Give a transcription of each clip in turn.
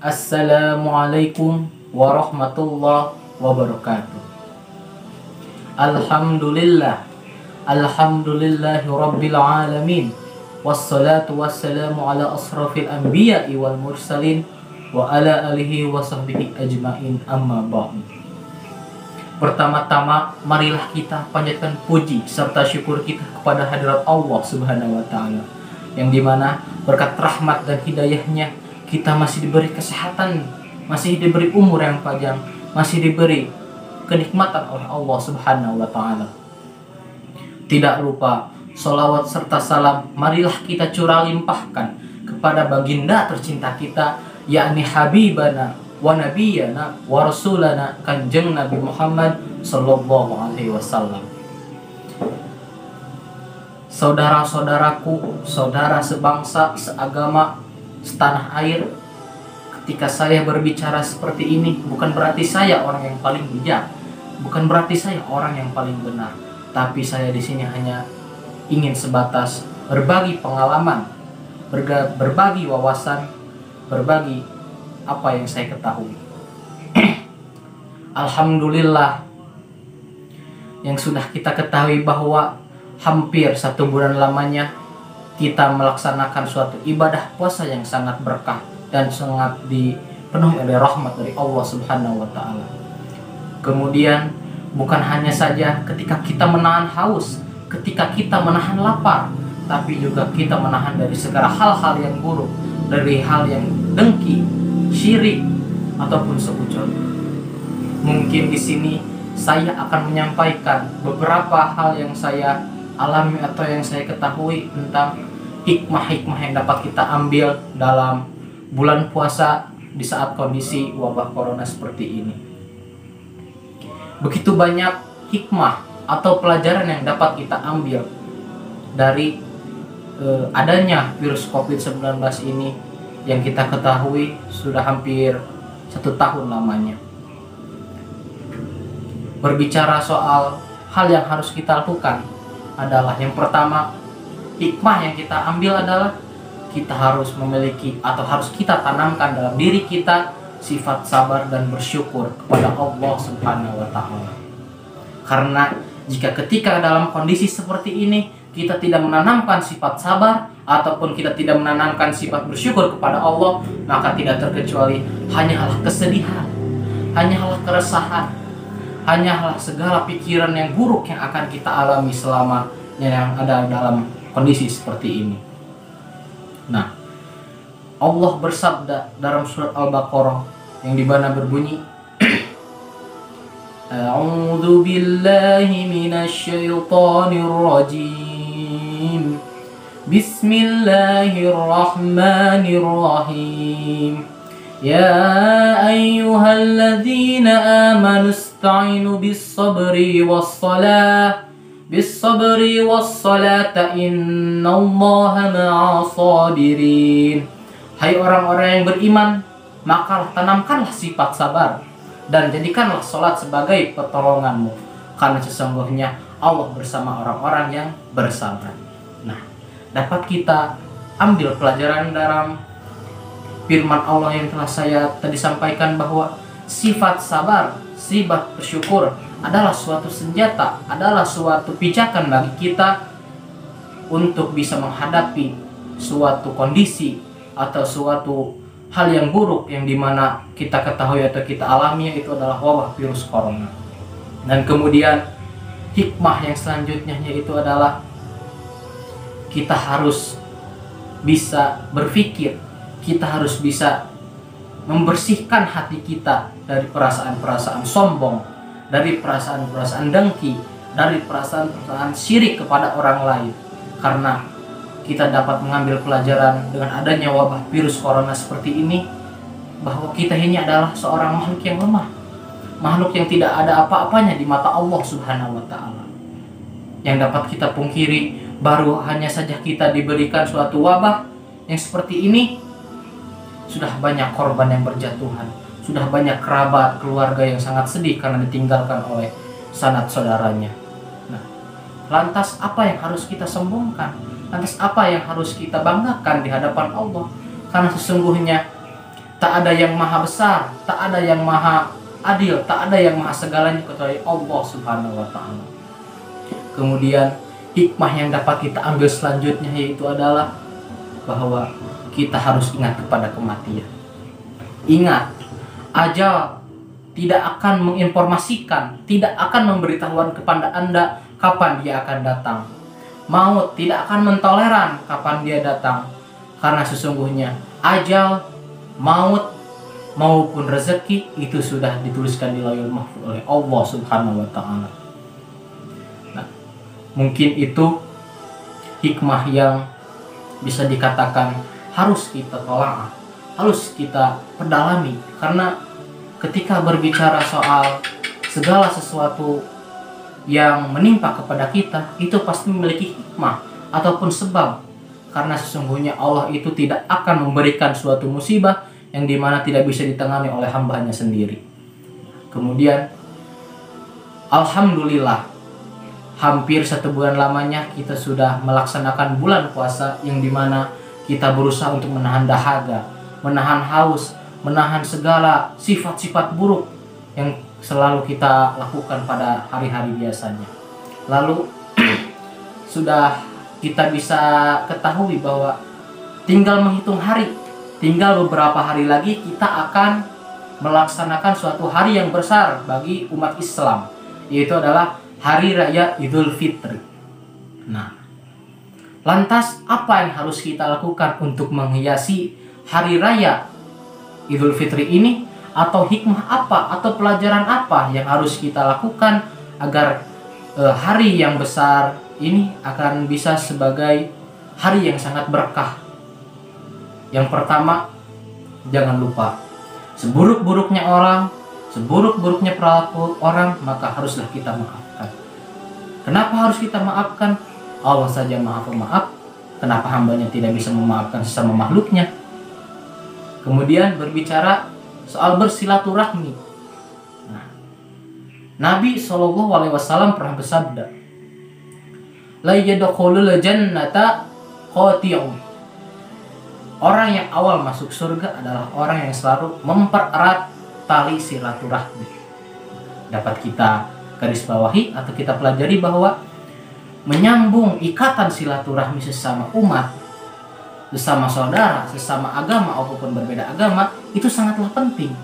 Assalamualaikum warahmatullahi wabarakatuh. Alhamdulillah, alhamdulillahi rabbil alamin. Wassalatu wassalamu ala asrafil anbiya'i wal mursalin wa ala alihi wa sahbihi ajmain, amma ba'du. Pertama-tama marilah kita panjatkan puji serta syukur kita kepada hadirat Allah Subhanahu wa taala, yang dimana berkat rahmat dan hidayahnya kita masih diberi kesehatan, masih diberi umur yang panjang, masih diberi kenikmatan oleh Allah Subhanahu wa taala. Tidak lupa sholawat serta salam marilah kita curah limpahkan kepada baginda tercinta kita, yakni habibana wa nabiyana wa rasulana Kanjeng Nabi Muhammad sallallahu alaihi wasallam. Saudara-saudaraku, saudara sebangsa, seagama, setanah air, ketika saya berbicara seperti ini bukan berarti saya orang yang paling bijak, bukan berarti saya orang yang paling benar, tapi saya di sini hanya ingin sebatas berbagi pengalaman, berbagi wawasan, berbagi apa yang saya ketahui. Alhamdulillah, yang sudah kita ketahui bahwa hampir 1 bulan lamanya kita melaksanakan suatu ibadah puasa yang sangat berkah dan sangat dipenuhi oleh rahmat dari Allah Subhanahu wa taala. Kemudian bukan hanya saja ketika kita menahan haus, ketika kita menahan lapar, tapi juga kita menahan dari segala hal-hal yang buruk, dari hal yang dengki, syirik ataupun seujon. Mungkin di sini saya akan menyampaikan beberapa hal yang saya alami atau yang saya ketahui tentang hikmah-hikmah yang dapat kita ambil dalam bulan puasa di saat kondisi wabah corona seperti ini. Begitu banyak hikmah atau pelajaran yang dapat kita ambil dari adanya virus COVID-19 ini yang kita ketahui sudah hampir 1 tahun lamanya. Berbicara soal hal yang harus kita lakukan adalah yang pertama, hikmah yang kita ambil adalah kita harus memiliki atau harus kita tanamkan dalam diri kita sifat sabar dan bersyukur kepada Allah Subhanahu wa taala. Karena jika ketika dalam kondisi seperti ini kita tidak menanamkan sifat sabar ataupun kita tidak menanamkan sifat bersyukur kepada Allah, maka tidak terkecuali hanyalah kesedihan, hanyalah keresahan, hanyalah segala pikiran yang buruk yang akan kita alami selama yang ada dalam kondisi seperti ini. Nah, Allah bersabda dalam surat Al-Baqarah yang dimana berbunyi, A'udzu billahi minasy syaithanir rajim. Bismillahirrahmanirrahim. Ya ayyuhalladzina amanu ista'inu bis-sabri was-salah was-salata innallaha ma'as-sabirin. Hai orang-orang yang beriman, maka tanamkanlah sifat sabar dan jadikanlah salat sebagai pertolonganmu, karena sesungguhnya Allah bersama orang-orang yang bersabar. Nah, dapat kita ambil pelajaran dalam firman Allah yang telah saya tadi sampaikan bahwa sifat sabar, sifat bersyukur adalah suatu senjata, adalah suatu pijakan bagi kita untuk bisa menghadapi suatu kondisi atau suatu hal yang buruk yang dimana kita ketahui atau kita alami, yaitu adalah wabah virus corona. Dan kemudian hikmah yang selanjutnya yaitu adalah kita harus bisa berpikir, kita harus bisa membersihkan hati kita dari perasaan-perasaan sombong, dari perasaan-perasaan dengki, dari perasaan-perasaan syirik kepada orang lain. Karena kita dapat mengambil pelajaran dengan adanya wabah virus corona seperti ini, bahwa kita ini adalah seorang makhluk yang lemah, makhluk yang tidak ada apa-apanya di mata Allah Subhanahu wa taala. Yang dapat kita pungkiri, baru hanya saja kita diberikan suatu wabah yang seperti ini, sudah banyak korban yang berjatuhan, sudah banyak kerabat, keluarga yang sangat sedih karena ditinggalkan oleh sanak saudaranya. Nah, lantas apa yang harus kita sombongkan? Lantas apa yang harus kita banggakan di hadapan Allah? Karena sesungguhnya Tak ada yang maha besar, tak ada yang maha adil, tak ada yang maha segalanya kecuali Allah Subhanahu wa ta'ala. Kemudian hikmah yang dapat kita ambil selanjutnya yaitu adalah bahwa kita harus ingat kepada kematian. Ingat, ajal tidak akan menginformasikan, tidak akan memberitahuan kepada Anda kapan dia akan datang. Maut tidak akan mentoleran kapan dia datang. Karena sesungguhnya ajal, maut maupun rezeki itu sudah dituliskan di Lauhul Mahfuz oleh Allah Subhanahu wa ta'ala. Nah, mungkin itu hikmah yang bisa dikatakan harus kita telaah, harus kita perdalami, karena ketika berbicara soal segala sesuatu yang menimpa kepada kita itu pasti memiliki hikmah ataupun sebab, karena sesungguhnya Allah itu tidak akan memberikan suatu musibah yang dimana tidak bisa ditangani oleh hambanya sendiri. Kemudian alhamdulillah hampir 1 bulan lamanya kita sudah melaksanakan bulan puasa yang dimana kita berusaha untuk menahan dahaga, menahan haus, menahan segala sifat-sifat buruk yang selalu kita lakukan pada hari-hari biasanya. Lalu sudah kita bisa ketahui bahwa tinggal menghitung hari, tinggal beberapa hari lagi kita akan melaksanakan suatu hari yang besar bagi umat Islam, yaitu adalah Hari Raya Idul Fitri. Nah, lantas apa yang harus kita lakukan untuk menghiasi Hari Raya Idul Fitri ini? Atau hikmah apa atau pelajaran apa yang harus kita lakukan agar hari yang besar ini akan bisa sebagai hari yang sangat berkah? Yang pertama, jangan lupa, seburuk-buruknya orang, seburuk-buruknya perilaku orang, maka haruslah kita maafkan. Kenapa harus kita maafkan? Allah saja Maha Pemaaf. Kenapa hambanya tidak bisa memaafkan sesama makhluknya? Kemudian berbicara soal bersilaturahmi. Nah, Nabi SAW pernah bersabda, la yadkhulul jannata qati'un. Orang yang awal masuk surga adalah orang yang selalu mempererat tali silaturahmi. Dapat kita garis bawahi atau kita pelajari bahwa menyambung ikatan silaturahmi sesama umat, sesama saudara, sesama agama ataupun berbeda agama itu sangatlah penting.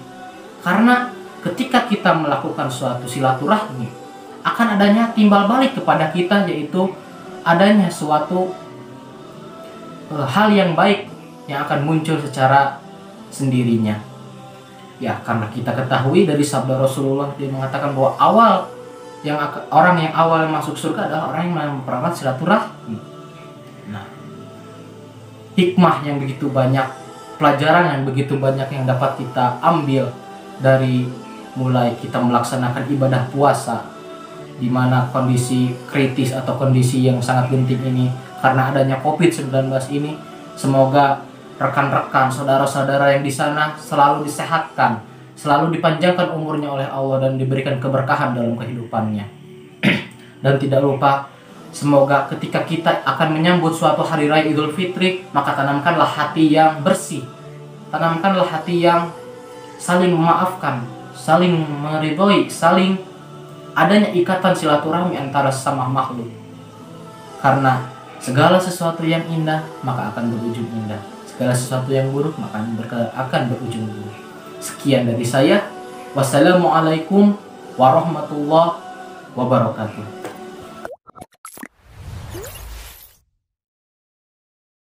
Karena ketika kita melakukan suatu silaturahmi akan adanya timbal balik kepada kita, yaitu adanya suatu hal yang baik yang akan muncul secara sendirinya. Ya, karena kita ketahui dari sabda Rasulullah, dia mengatakan bahwa orang yang awal masuk surga adalah orang yang mempererat silaturahmi. Nah, hikmah yang begitu banyak, pelajaran yang begitu banyak yang dapat kita ambil dari mulai kita melaksanakan ibadah puasa, di mana kondisi kritis atau kondisi yang sangat genting ini karena adanya COVID-19 ini. Semoga rekan-rekan, saudara-saudara yang di sana selalu disehatkan, selalu dipanjangkan umurnya oleh Allah dan diberikan keberkahan dalam kehidupannya. Dan tidak lupa, semoga ketika kita akan menyambut suatu hari raya Idul Fitri, maka tanamkanlah hati yang bersih, tanamkanlah hati yang saling memaafkan, saling meridhoi, saling adanya ikatan silaturahmi antara sesama makhluk. Karena segala sesuatu yang indah maka akan berujung indah, segala sesuatu yang buruk maka akan berujung buruk. Sekian dari saya. Wassalamualaikum warahmatullahi wabarakatuh.